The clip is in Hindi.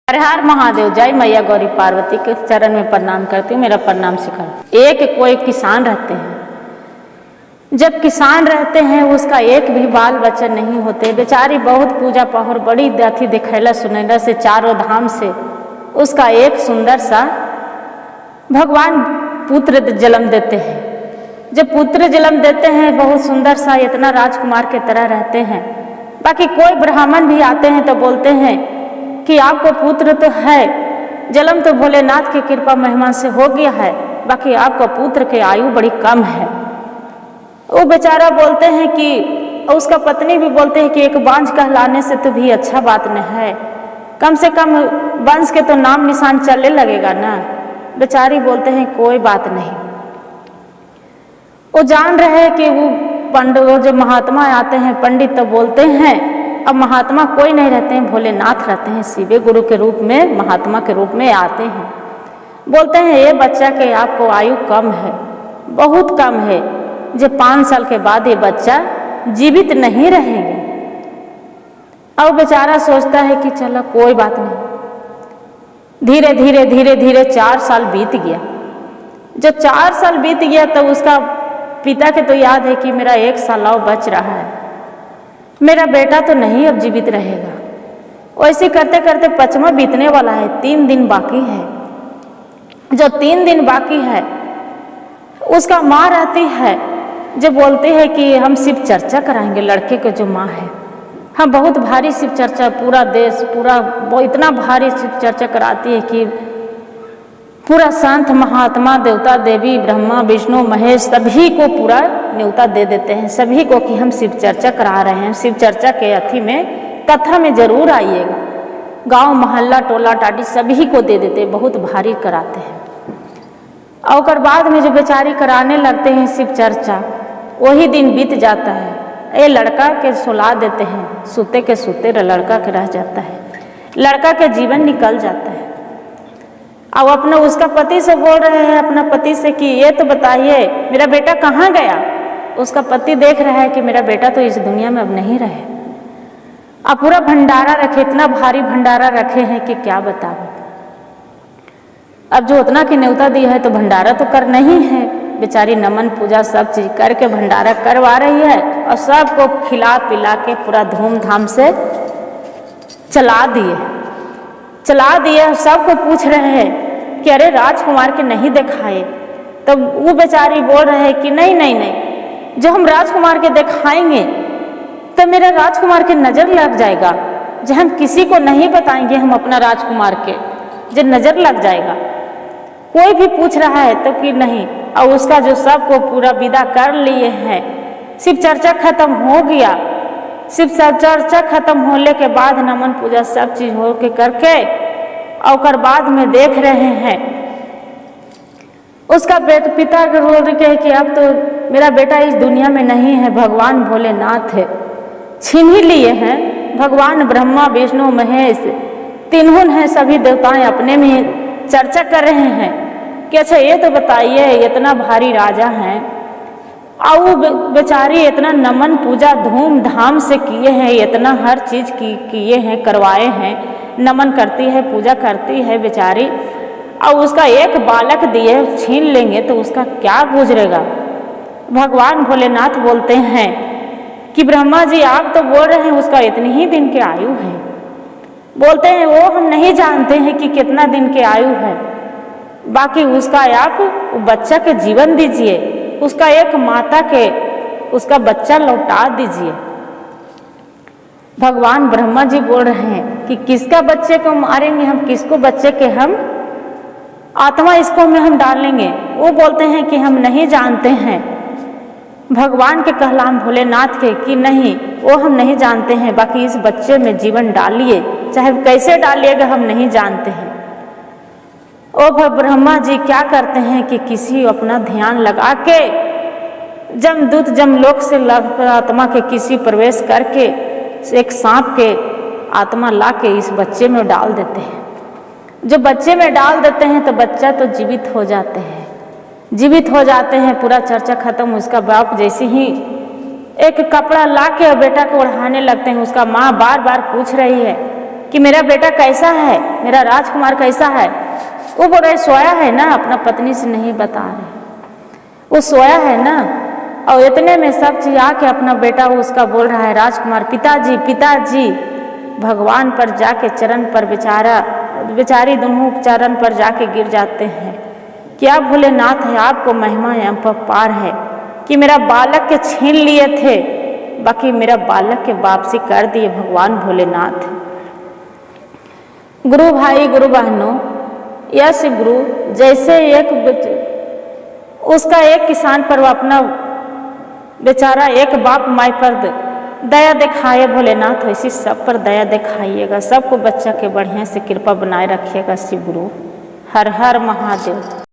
हर हर महादेव। जय मैया गौरी पार्वती के चरण में प्रणाम करती हूँ। मेरा प्रणाम सिखा। एक कोई किसान रहते हैं, जब किसान रहते हैं उसका एक भी बाल बच्चा नहीं होते, बेचारी बहुत पूजा पहर बड़ी अथी दिखैला सुनैला से चारों धाम से उसका एक सुंदर सा भगवान पुत्र जन्म देते हैं। जब पुत्र जन्म देते हैं बहुत सुंदर सा इतना राजकुमार के तरह रहते हैं। बाकी कोई ब्राह्मण भी आते हैं तो बोलते हैं कि आपको पुत्र तो है, जन्म तो भोलेनाथ की कृपा महिमा से हो गया है, बाकी आपका पुत्र की आयु बड़ी कम है। वो बेचारा बोलते हैं कि उसका पत्नी भी बोलते हैं कि एक बांझ कहलाने से तो भी अच्छा बात न है, कम से कम वंश के तो नाम निशान चलने लगेगा ना। बेचारी बोलते हैं कोई बात नहीं। वो जान रहे हैं कि वो पंडित जो महात्मा आते हैं पंडित तो बोलते हैं अब महात्मा कोई नहीं रहते हैं, भोलेनाथ रहते हैं, शिव गुरु के रूप में महात्मा के रूप में आते हैं। बोलते हैं ये बच्चा के आपको आयु कम है, बहुत कम है, जो 5 साल के बाद ये बच्चा जीवित नहीं रहेंगे। अब बेचारा सोचता है कि चलो कोई बात नहीं। धीरे धीरे धीरे धीरे 4 साल बीत गया। जब 4 साल बीत गया तो उसका पिता के तो याद है कि मेरा 1 साल और बच रहा है, मेरा बेटा तो नहीं अब जीवित रहेगा। वैसे करते करते 5वां बीतने वाला है, 3 दिन बाकी है। जो 3 दिन बाकी है उसका माँ रहती है जो बोलते हैं कि हम शिव चर्चा कराएंगे। लड़के के जो माँ है हम बहुत भारी शिव चर्चा, पूरा देश पूरा इतना भारी शिव चर्चा कराती है कि पूरा संत महात्मा देवता देवी ब्रह्मा विष्णु महेश सभी को पूरा न्योता दे देते हैं, सभी को कि हम शिव चर्चा करा रहे हैं। शिव चर्चा के अथी में कथा में जरूर आइएगा। गांव मोहल्ला टोला टाटी सभी को दे देते हैं, बहुत भारी कराते हैं। और बाद में जो बेचारी कराने लगते हैं शिव चर्चा, वही दिन बीत जाता है। ये लड़का के सुला देते हैं, सूते के सूते लड़का के रह जाता है, लड़का के जीवन निकल जाता है। अब अपने उसका पति से बोल रहे हैं अपना पति से कि ये तो बताइए मेरा बेटा कहाँ गया। उसका पति देख रहा है कि मेरा बेटा तो इस दुनिया में अब नहीं रहे। अब पूरा भंडारा रखे, इतना भारी भंडारा रखे हैं कि क्या बताओ। अब जो उतना की न्योता दी है तो भंडारा तो करना ही है। बेचारी नमन पूजा सब चीज करके भंडारा करवा रही है और सबको खिला पिला के पूरा धूमधाम से चला दिए। सबको पूछ रहे हैं कि अरे राजकुमार के नहीं दिखाए। तब वो बेचारी बोल रहे हैं कि नहीं नहीं नहीं, जो हम राजकुमार के दिखाएंगे तो मेरा राजकुमार के नज़र लग जाएगा। जो हम किसी को नहीं बताएंगे हम अपना राजकुमार के, जो नज़र लग जाएगा। कोई भी पूछ रहा है तो कि नहीं। और उसका जो सबको पूरा विदा कर लिए हैं, शिव चर्चा खत्म हो गया। शिव चर्चा खत्म होने के बाद नमन पूजा सब चीज हो के करके और बाद में देख रहे हैं उसका पिता बोल रहे हैं कि अब तो मेरा बेटा इस दुनिया में नहीं है, भगवान भोलेनाथ है छीन ही लिए हैं। भगवान ब्रह्मा विष्णु महेश तीनों हैं, सभी देवताएं अपने में चर्चा कर रहे हैं कि अच्छा ये तो बताइए इतना भारी राजा हैं और वो बेचारी इतना नमन पूजा धूमधाम से किए हैं, इतना हर चीज किए हैं, करवाए हैं, नमन करती है पूजा करती है बेचारी, और उसका एक बालक दिए छीन लेंगे तो उसका क्या गुजरेगा। भगवान भोलेनाथ बोलते हैं कि ब्रह्मा जी आप तो बोल रहे हैं उसका इतनी ही दिन के आयु है। बोलते हैं वो हम नहीं जानते हैं कि कितना दिन के आयु है, बाकी उसका आप बच्चा के जीवन दीजिए, उसका एक माता के उसका बच्चा लौटा दीजिए। भगवान ब्रह्मा जी बोल रहे हैं कि किसका बच्चे को मारेंगे हम, किसको बच्चे के हम आत्मा इसको में हम डालेंगे। वो बोलते हैं कि हम नहीं जानते हैं। भगवान के कहलाम भोलेनाथ के कि नहीं वो हम नहीं जानते हैं, बाकी इस बच्चे में जीवन डालिए, चाहे कैसे डालिएगा हम नहीं जानते हैं। ओ ब्रह्मा जी क्या करते हैं कि किसी अपना ध्यान लगा के जमदूत जमलोक से आत्मा के किसी प्रवेश करके एक सांप के आत्मा ला के इस बच्चे में डाल देते हैं। जो बच्चे में डाल देते हैं तो बच्चा तो जीवित हो जाते हैं। पूरा चर्चा खत्म। उसका बाप जैसे ही एक कपड़ा ला के बेटा को ओढ़ाने लगते हैं, उसका माँ बार बार पूछ रही है कि मेरा बेटा कैसा है, मेरा राजकुमार कैसा है। वो बोल रहे सोया है ना, अपना पत्नी से नहीं बता रहे, वो सोया है ना। और इतने में सब चीज आके अपना बेटा वो उसका बोल रहा है राजकुमार पिताजी पिताजी। भगवान पर जाके चरण पर बेचारी दोनों चरण पर जाके गिर जाते हैं। क्या भोलेनाथ है, आपको महिमा अपरंपार है कि मेरा बालक के छीन लिए थे, बाकी मेरा बालक के वापसी कर दिए भगवान भोलेनाथ। गुरु भाई गुरु बहनों, यश गुरु जैसे उसका एक किसान पर वो अपना बेचारा एक बाप माई पर दया दिखाए भोलेनाथ, वैसे सब पर दया दिखाइएगा। सबको बच्चा के बढ़िया से कृपा बनाए रखिएगा शिव गुरु। हर हर महादेव।